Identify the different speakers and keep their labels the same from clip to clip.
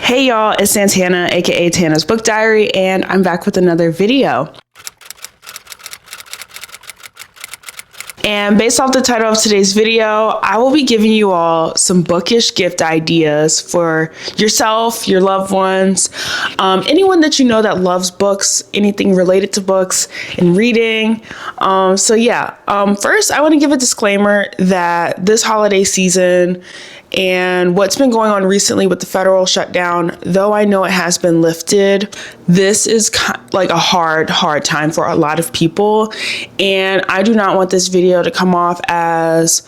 Speaker 1: Hey y'all, it's Santana, aka Tana's Book Diary, and I'm back with another video. And based off the title of today's video, I will be giving you all some bookish gift ideas for yourself, your loved ones, anyone that you know that loves books, anything related to books and reading. First I want to give a disclaimer that this holiday season and what's been going on recently with the federal shutdown, though I know it has been lifted, this is like a hard time for a lot of people. And I do not want this video to come off as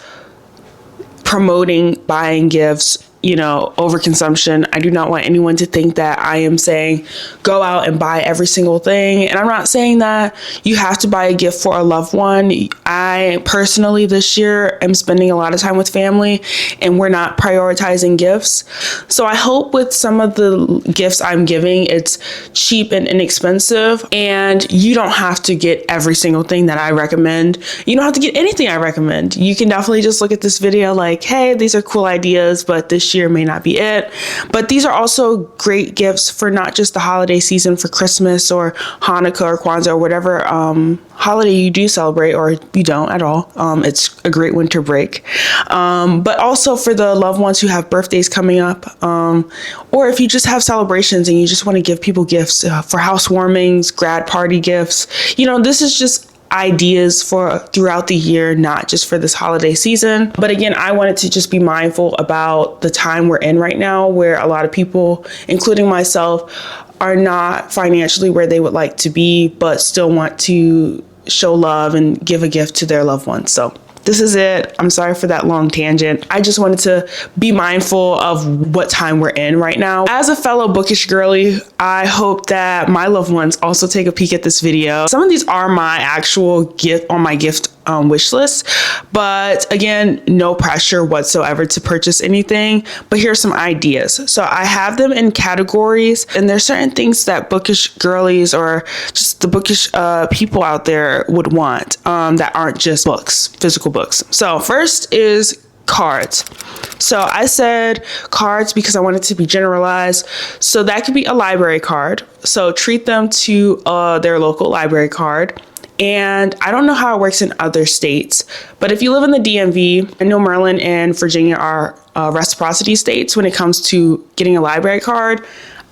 Speaker 1: promoting buying gifts, overconsumption. I do not want anyone to think that I am saying go out and buy every single thing. And I'm not saying that you have to buy a gift for a loved one. I personally this year am spending a lot of time with family and we're not prioritizing gifts. So I hope with some of the gifts I'm giving, it's cheap and inexpensive, and you don't have to get every single thing that I recommend. You don't have to get anything I recommend. You can definitely just look at this video like, hey, these are cool ideas, but this year may not be it. But these are also great gifts for not just the holiday season, for Christmas or Hanukkah or Kwanzaa or whatever holiday you do celebrate, or you don't at all. It's a great winter break. But also for the loved ones who have birthdays coming up, or if you just have celebrations and you just want to give people gifts for housewarmings, grad party gifts. This is just ideas for throughout the year, not just for this holiday season. But again, I wanted to just be mindful about the time we're in right now, where a lot of people, including myself, are not financially where they would like to be, but still want to show love and give a gift to their loved ones. So this is it. I'm sorry for that long tangent. I just wanted to be mindful of what time we're in right now. As a fellow bookish girly, I hope that my loved ones also take a peek at this video. Some of these are my actual gift on my gift wish list, but again, no pressure whatsoever to purchase anything. But here's some ideas. So I have them in categories, and there's certain things that bookish girlies or just the bookish people out there would want that aren't just books, physical books. So first is cards. So I said cards because I want it to be generalized. So that could be a library card. So treat them to their local library card. And I don't know how it works in other states, but if you live in the DMV, I know Maryland and Virginia are reciprocity states when it comes to getting a library card.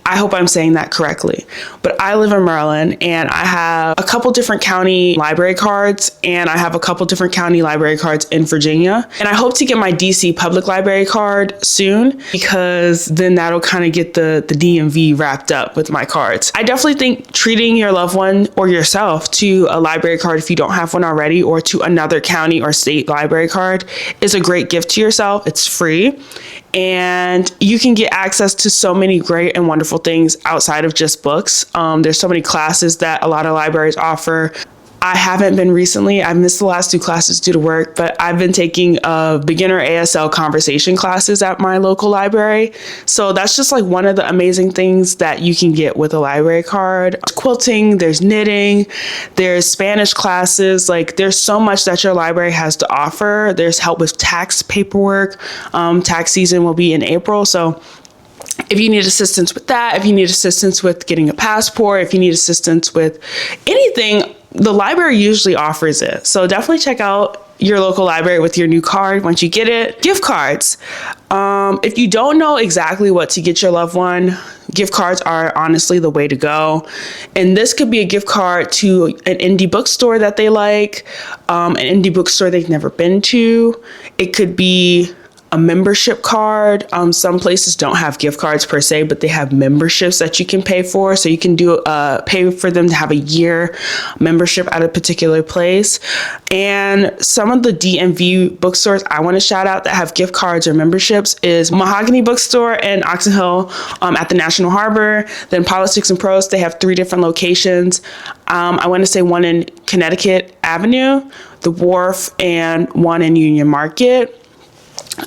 Speaker 1: I hope I'm saying that correctly. But I live in Maryland and I have a couple different county library cards, and I have a couple different county library cards in Virginia. And I hope to get my DC public library card soon, because then that'll kind of get the DMV wrapped up with my cards. I definitely think treating your loved one or yourself to a library card, if you don't have one already, or to another county or state library card, is a great gift to yourself. It's free. And you can get access to so many great and wonderful things outside of just books. There's so many classes that a lot of libraries offer. I haven't been recently. I missed the last 2 classes due to work, but I've been taking beginner ASL conversation classes at my local library. So that's just like one of the amazing things that you can get with a library card. There's quilting, there's knitting, there's Spanish classes. Like, there's so much that your library has to offer. There's help with tax paperwork. Tax season will be in April. So if you need assistance with that, if you need assistance with getting a passport, if you need assistance with anything, the library usually offers it. So definitely check out your local library with your new card once you get it. Gift cards. If you don't know exactly what to get your loved one, gift cards are honestly the way to go. And this could be a gift card to an indie bookstore that they like, an indie bookstore they've never been to. It could be a membership card. Some places don't have gift cards per se, but they have memberships that you can pay for. So you can pay for them to have a year membership at a particular place. And some of the DMV bookstores I want to shout out that have gift cards or memberships is Mahogany Bookstore in Oxon Hill at the National Harbor. Then Politics and Prose, they have 3 different locations. I want to say one in Connecticut Avenue, the Wharf, and one in Union Market.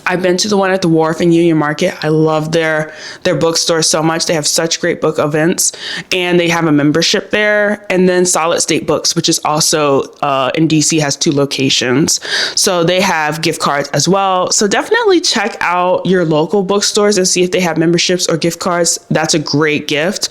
Speaker 1: I've been to the one at the Wharf in Union Market. I love their bookstore so much. They have such great book events, and they have a membership there. And then Solid State Books, which is also in DC, has 2 locations. So they have gift cards as well. So definitely check out your local bookstores and see if they have memberships or gift cards. That's a great gift.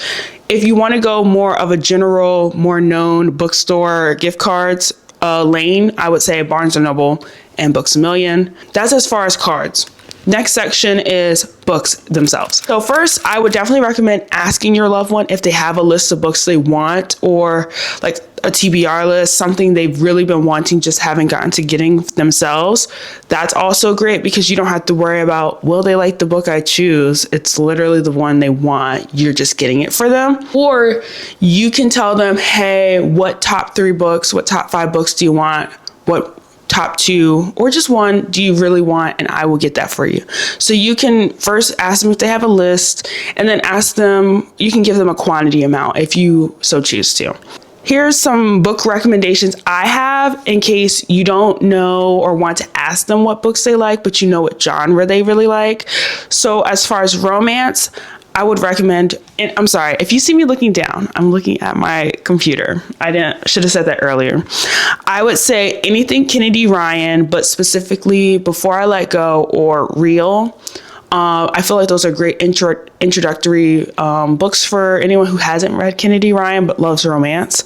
Speaker 1: If you want to go more of a general, more known bookstore gift cards lane, I would say Barnes & Noble and Books A Million. That's as far as cards. Next section is books themselves. So first, I would definitely recommend asking your loved one if they have a list of books they want, or like a TBR list, something they've really been wanting, just haven't gotten to getting themselves. That's also great because you don't have to worry about, will they like the book I choose? It's literally the one they want. You're just getting it for them. Or you can tell them, hey, what top 3 books, what top 5 books do you want? What top 2 or just one do you really want, and I will get that for you. So you can first ask them if they have a list, and then ask them, you can give them a quantity amount if you so choose to. Here's some book recommendations I have in case you don't know or want to ask them what books they like, but you know what genre they really like. So as far as romance, I would recommend, and I'm sorry, if you see me looking down, I'm looking at my computer. Should have said that earlier. I would say anything Kennedy Ryan, but specifically Before I Let Go or Real. I feel like those are great introductory books for anyone who hasn't read Kennedy Ryan but loves romance.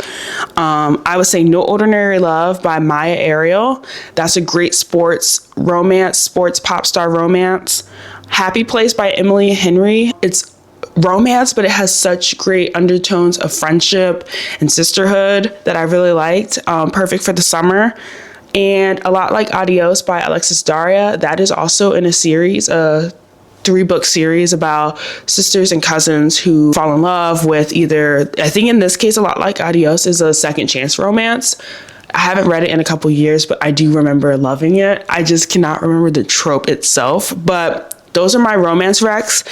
Speaker 1: I would say No Ordinary Love by Maya Ariel. That's a great sports pop star romance. Happy Place by Emily Henry. It's romance, but it has such great undertones of friendship and sisterhood that I really liked. Perfect for the summer. And A Lot Like Adios by Alexis Daria. That is also in a series, a 3-book series about sisters and cousins who fall in love with either, I think in this case, A Lot Like Adios is a second chance romance. I haven't read it in a couple years, but I do remember loving it. I just cannot remember the trope itself, but those are my romance recs.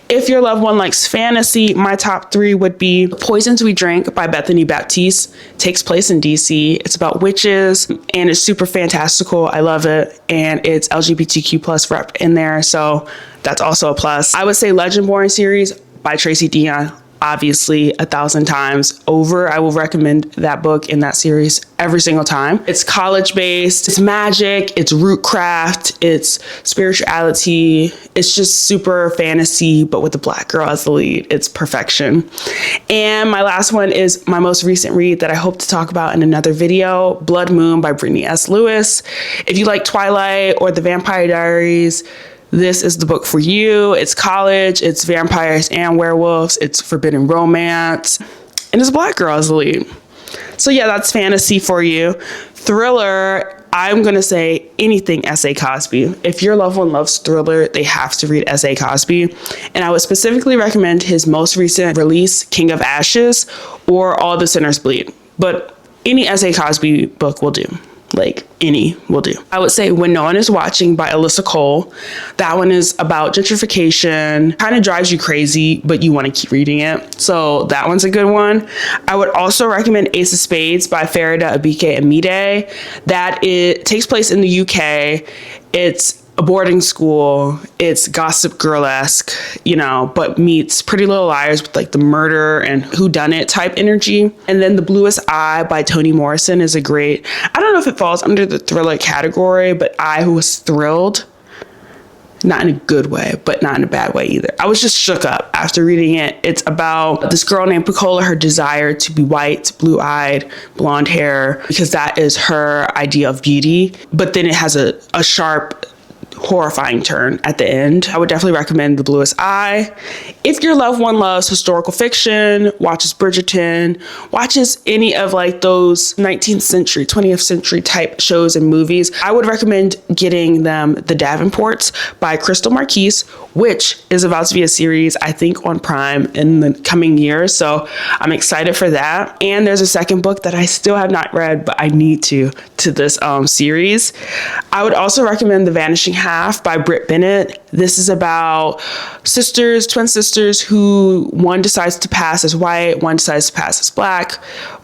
Speaker 1: If your loved one likes fantasy, my top 3 would be Poisons We Drank by Bethany Baptiste. Takes place in DC. It's about witches and it's super fantastical. I love it. And it's LGBTQ plus rep in there. So that's also a plus. I would say Legendborn series by Tracy Deonn. Obviously 1,000 times over. I will recommend that book in that series every single time. It's college based, it's magic, it's rootcraft, it's spirituality. It's just super fantasy, but with the Black girl as the lead. It's perfection. And my last one is my most recent read that I hope to talk about in another video, Blood Moon by Brittany S. Lewis. If you like Twilight or The Vampire Diaries, this is the book for you. It's college, it's vampires and werewolves, it's forbidden romance, and it's a Black girl as the lead. So yeah, that's fantasy for you. Thriller, I'm gonna say anything S.A. Cosby. If your loved one loves thriller, they have to read S.A. Cosby. And I would specifically recommend his most recent release, King of Ashes, or All the Sinners Bleed. But any S.A. Cosby book will do. Like any will do. I would say When No One Is Watching by Alyssa Cole. That one is about gentrification, kind of drives you crazy, but you want to keep reading it. So that one's a good one. I would also recommend Ace of Spades by Farida Abike Amide. That it takes place in the UK. It's a boarding school. It's Gossip Girl-esque, but meets Pretty Little Liars with like the murder and whodunit type energy. And then The Bluest Eye by Toni Morrison is a great, I don't know if it falls under the thriller category, but I was thrilled. Not in a good way, but not in a bad way either. I was just shook up after reading it. It's about this girl named Pecola, her desire to be white, blue-eyed, blonde hair, because that is her idea of beauty. But then it has a sharp, horrifying turn at the end. I would definitely recommend The Bluest Eye. If your loved one loves historical fiction, watches Bridgerton, watches any of like those 19th century, 20th century type shows and movies, I would recommend getting them The Davenports by Crystal Marquise, which is about to be a series, I think, on Prime in the coming years. So I'm excited for that. And there's a second book that I still have not read, but I need to this series. I would also recommend The Vanishing Half by Britt Bennett. This is about twin sisters who one decides to pass as white, one decides to pass as Black,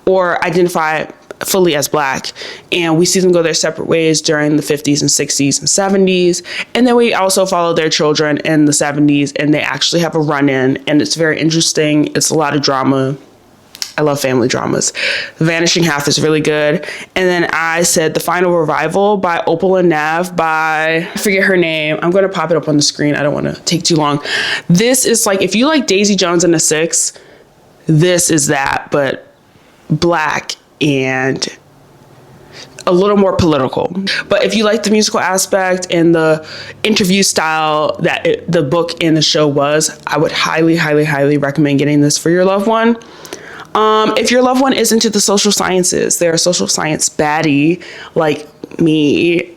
Speaker 1: or identify fully as Black, and we see them go their separate ways during the 50s and 60s and 70s. And then we also follow their children in the 70s, and they actually have a run-in, and it's very interesting. It's a lot of drama. I love family dramas. The Vanishing Half is really good. And then I said The Final Revival by Opal and Nav by, I forget her name. I'm going to pop it up on the screen. I don't want to take too long. This is like, if you like Daisy Jones and the Six, this is that, but Black and a little more political. But if you like the musical aspect and the interview style that the book and the show was, I would highly, highly, highly recommend getting this for your loved one. If your loved one is into the social sciences, they're a social science baddie like me.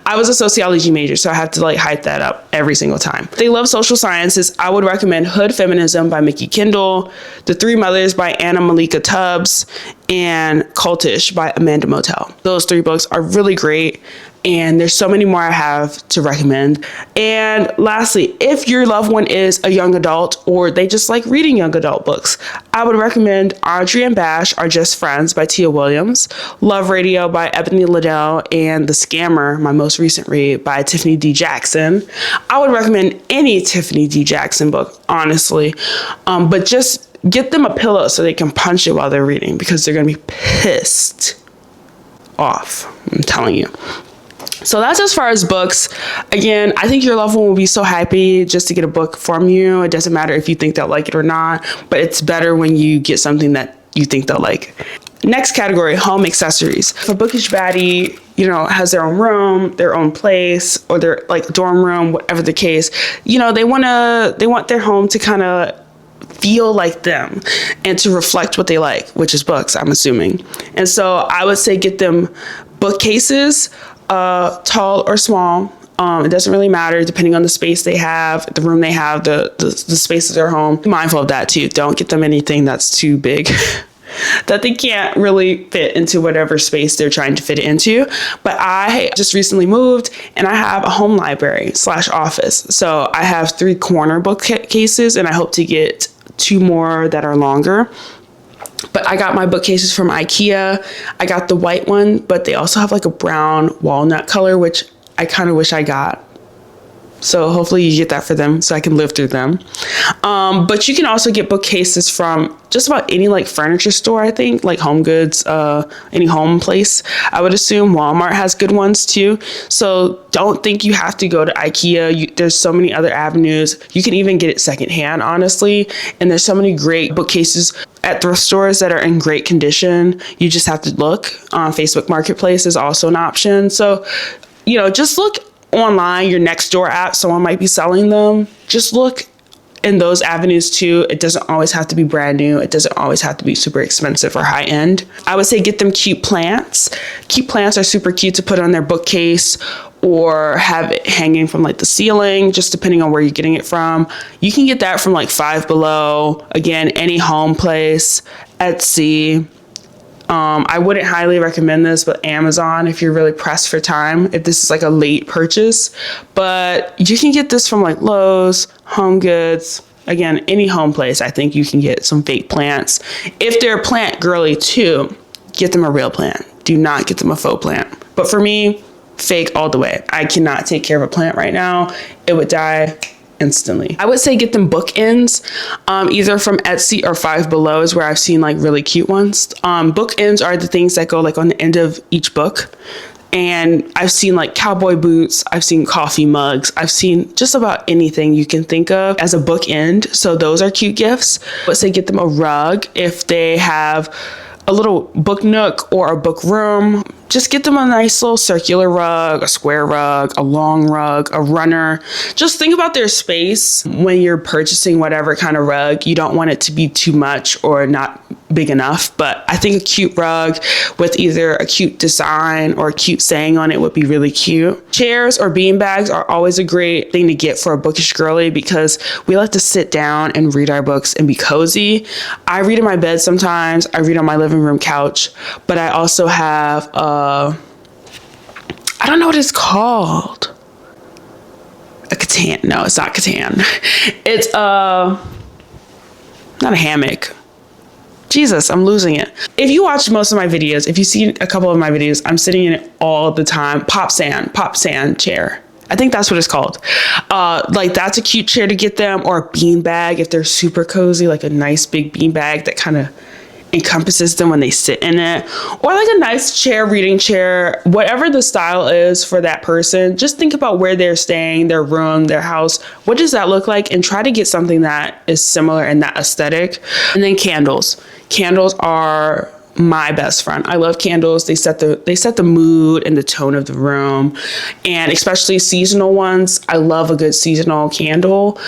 Speaker 1: I was a sociology major, so I have to like hype that up every single time. If they love social sciences, I would recommend Hood Feminism by Mickey Kendall, The Three Mothers by Anna Malika Tubbs, and Cultish by Amanda Motel. Those 3 books are really great, and there's so many more I have to recommend. And lastly, if your loved one is a young adult or they just like reading young adult books, I would recommend Audrey and Bash Are Just Friends by Tia Williams, Love Radio by Ebony Liddell, and The Scammer, my most recent read, by Tiffany D. Jackson. I would recommend any Tiffany D. Jackson book, honestly, but just get them a pillow so they can punch it while they're reading, because they're going to be pissed off. I'm telling you. So that's as far as books. Again, I think your loved one will be so happy just to get a book from you. It doesn't matter if you think they'll like it or not, but it's better when you get something that you think they'll like. Next category, home accessories. If a bookish baddie, has their own room, their own place, or their like dorm room, whatever the case, they want their home to kind of feel like them and to reflect what they like, which is books, I'm assuming. And so I would say get them bookcases, tall or small. It doesn't really matter depending on the space they have, the room they have, the space of their home. Be mindful of that too. Don't get them anything that's too big that they can't really fit into whatever space they're trying to fit it into. But I just recently moved and I have a home library / office. So I have 3 corner bookcases, and I hope to get 2 more that are longer. But I got my bookcases from IKEA. I got the white one, but they also have like a brown walnut color, which I kind of wish I got. So hopefully you get that for them so I can live through them. But you can also get bookcases from just about any like furniture store, I think, like Home Goods, any home place. I would assume Walmart has good ones too. So don't think you have to go to IKEA. There's so many other avenues. You can even get it secondhand, honestly. And there's so many great bookcases at thrift stores that are in great condition. You just have to look. Facebook Marketplace is also an option. So, just look online. Your Nextdoor app, someone might be selling them. Just look in those avenues too. It doesn't always have to be brand new. It doesn't always have to be super expensive or high end. I would say get them cute plants. Cute plants are super cute to put on their bookcase or have it hanging from like the ceiling, just depending on where you're getting it from. You can get that from like Five Below. Again, any home place, Etsy. I wouldn't highly recommend this, but Amazon, if you're really pressed for time, if this is like a late purchase. But you can get this from like Lowe's, Home Goods. Again, any home place, I think you can get some fake plants. If they're plant girly too, get them a real plant. Do not get them a faux plant. But for me, fake all the way. I cannot take care of a plant right now. It would die instantly. I would say get them bookends, either from Etsy or Five Below is where I've seen like really cute ones. Bookends are the things that go like on the end of each book. And I've seen like cowboy boots, I've seen coffee mugs, I've seen just about anything you can think of as a bookend. So those are cute gifts. Let's say get them a rug if they have a little book nook or a book room. Just get them a nice little circular rug, a square rug, a long rug, a runner. Just think about their space when you're purchasing whatever kind of rug. You don't want it to be too much or not big enough, but I think a cute rug with either a cute design or a cute saying on it would be really cute. Chairs or bean bags are always a great thing to get for a bookish girly because we like to sit down and read our books and be cozy. I read in my bed sometimes. I read on my living room couch, but I also have I don't know what it's called. A Catan. No, it's not Catan. It's not a hammock. Jesus, I'm losing it. If you watch most of my videos, if you see a couple of my videos, I'm sitting in it all the time. Pop sand chair. I think that's what it's called. Like that's a cute chair to get them, or a bean bag if they're super cozy, like a nice big bean bag that kind of encompasses them when they sit in it, or like a nice chair, reading chair, whatever the style is for that person. Just think about where they're staying, their room, their house. What does that look like? And try to get something that is similar in that aesthetic. And then candles. Candles are my best friend. I love candles. They set the mood and the tone of the room, and especially seasonal ones. I love a good seasonal candle.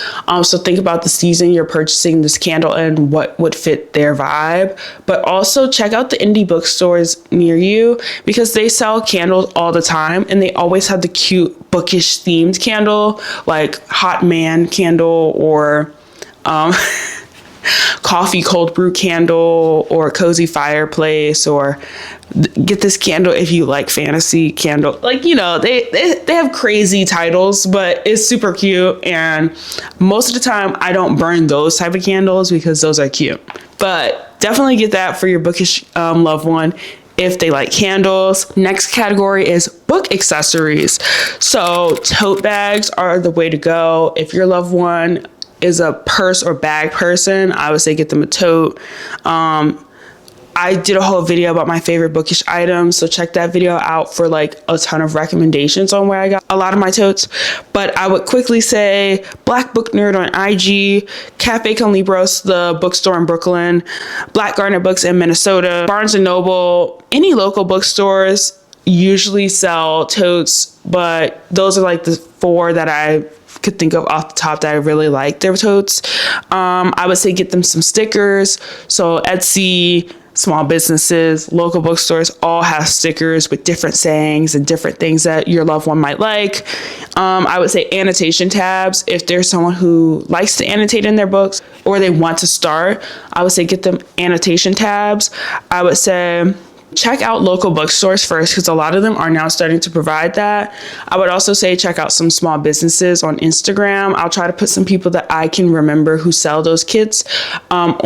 Speaker 1: So think about the season you're purchasing this candle in, what would fit their vibe. But also check out the indie bookstores near you, because they sell candles all the time, and they always have the cute bookish themed candle, like hot man candle, or coffee cold brew candle, or cozy fireplace, or get this candle if you like fantasy candle. Like, you know, they have crazy titles, but it's super cute. And most of the time I don't burn those type of candles because those are cute. But definitely get that for your bookish loved one if they like candles. Next category is book accessories. So tote bags are the way to go. If your loved one is a purse or bag person, I would say get them a tote. I did a whole video about my favorite bookish items, so check that video out for like a ton of recommendations on where I got a lot of my totes. But I would quickly say Black Book Nerd on IG, Cafe Con Libros, the bookstore in Brooklyn, Black Garnet Books in Minnesota, Barnes & Noble. Any local bookstores usually sell totes, but those are like the 4 that I could think of off the top that I really like their totes. I would say get them some stickers. So Etsy, small businesses, local bookstores all have stickers with different sayings and different things that your loved one might like. I would say annotation tabs. If there's someone who likes to annotate in their books, or they want to start, I would say get them annotation tabs. I would say check out local bookstores first, because a lot of them are now starting to provide that. I would also say check out some small businesses on Instagram. I'll try to put some people that I can remember who sell those kits on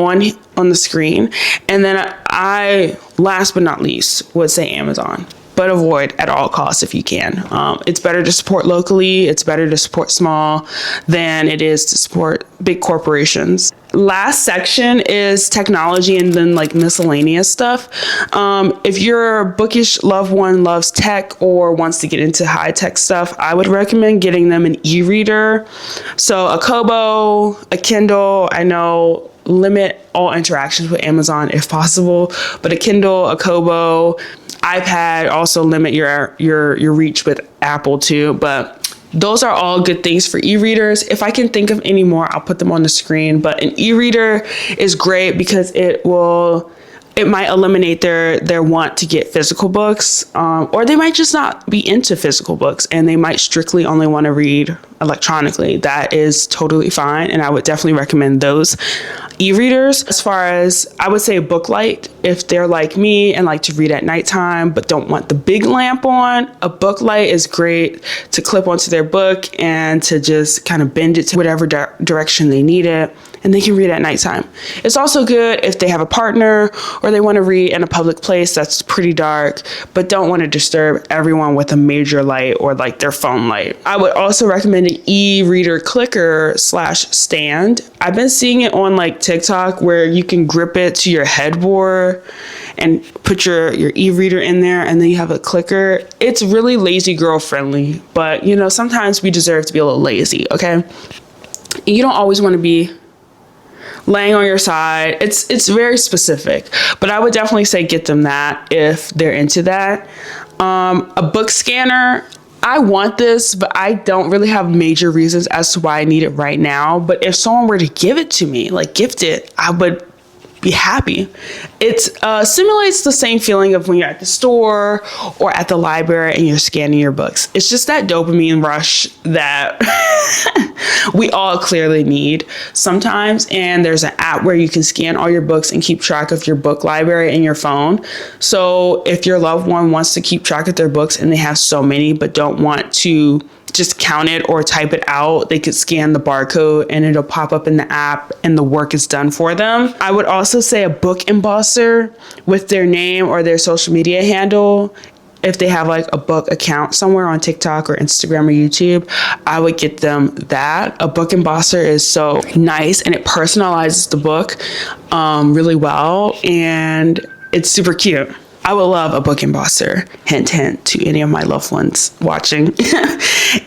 Speaker 1: the screen. And then I, last but not least, would say Amazon. But avoid at all costs if you can. It's better to support locally. It's better to support small than it is to support big corporations. Last section is technology, and then like miscellaneous stuff. If your bookish loved one loves tech or wants to get into high tech stuff, I would recommend getting them an e-reader. So a Kobo, a Kindle. I know, limit all interactions with Amazon if possible, but a Kindle, a Kobo, iPad, also limit your reach with Apple too. But those are all good things for e-readers. If I can think of any more, I'll put them on the screen. But an e-reader is great because it might eliminate their want to get physical books, or they might just not be into physical books and they might strictly only want to read electronically. That is totally fine, and I would definitely recommend those e-readers. As far as, I would say a book light, if they're like me and like to read at nighttime but don't want the big lamp on, a book light is great to clip onto their book and to just kind of bend it to whatever direction they need it, and they can read at nighttime. It's also good if they have a partner or they want to read in a public place that's pretty dark but don't want to disturb everyone with a major light or like their phone light. I would also recommend an e-reader clicker / stand. I've been seeing it on like TikTok where you can grip it to your headboard and put your e-reader in there, and then you have a clicker. It's really lazy girl friendly, but you know, sometimes we deserve to be a little lazy, okay? You don't always want to be laying on your side. It's very specific, but I would definitely say get them that if they're into that. A book scanner, I want this, but I don't really have major reasons as to why I need it right now. But if someone were to give it to me, like gift it, I would be happy. It simulates the same feeling of when you're at the store or at the library and you're scanning your books. It's just that dopamine rush that we all clearly need sometimes. And there's an app where you can scan all your books and keep track of your book library in your phone. So if your loved one wants to keep track of their books and they have so many but don't want to just count it or type it out. They could scan the barcode and it'll pop up in the app and the work is done for them. I would also say a book embosser with their name or their social media handle. If they have like a book account somewhere on TikTok or Instagram or YouTube, I would get them that. A book embosser is so nice and it personalizes the book really well, and it's super cute. I would love a book embosser. Hint, hint to any of my loved ones watching.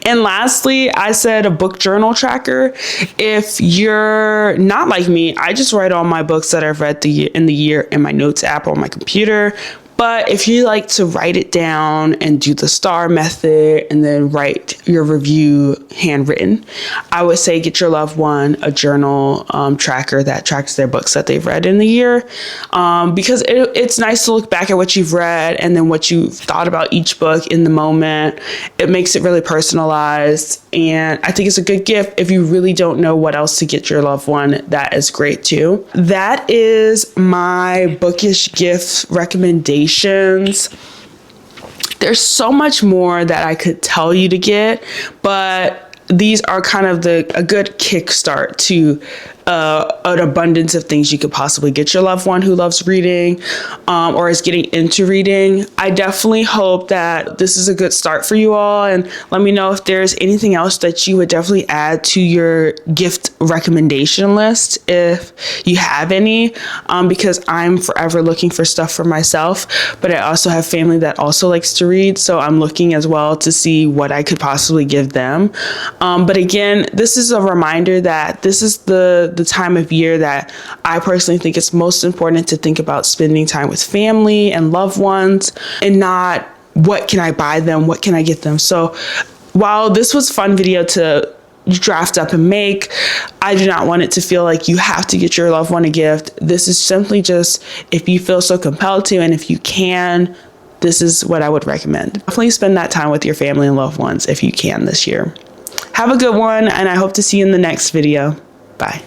Speaker 1: And lastly, I said a book journal tracker. If you're not like me, I just write all my books that I've read in the year in my notes app on my computer. But if you like to write it down and do the star method and then write your review handwritten, I would say get your loved one a journal tracker that tracks their books that they've read in the year, because it's nice to look back at what you've read and then what you thought about each book in the moment. It makes it really personalized, and I think it's a good gift. If you really don't know what else to get your loved one, that is great too. That is my bookish gift recommendations. There's so much more that I could tell you to get, but these are kind of a good kickstart to an abundance of things you could possibly get your loved one who loves reading or is getting into reading. I definitely hope that this is a good start for you all, and let me know if there's anything else that you would definitely add to your gift recommendation list if you have any, because I'm forever looking for stuff for myself, but I also have family that also likes to read, so I'm looking as well to see what I could possibly give them. But again, this is a reminder that this is the time of year that I personally think it's most important to think about spending time with family and loved ones, and not what can I buy them, what can I get them. So while this was a fun video to draft up and make, I do not want it to feel like you have to get your loved one a gift. This is simply just if you feel so compelled to, and if you can, this is what I would recommend. Definitely spend that time with your family and loved ones if you can this year. Have a good one, and I hope to see you in the next video. Bye.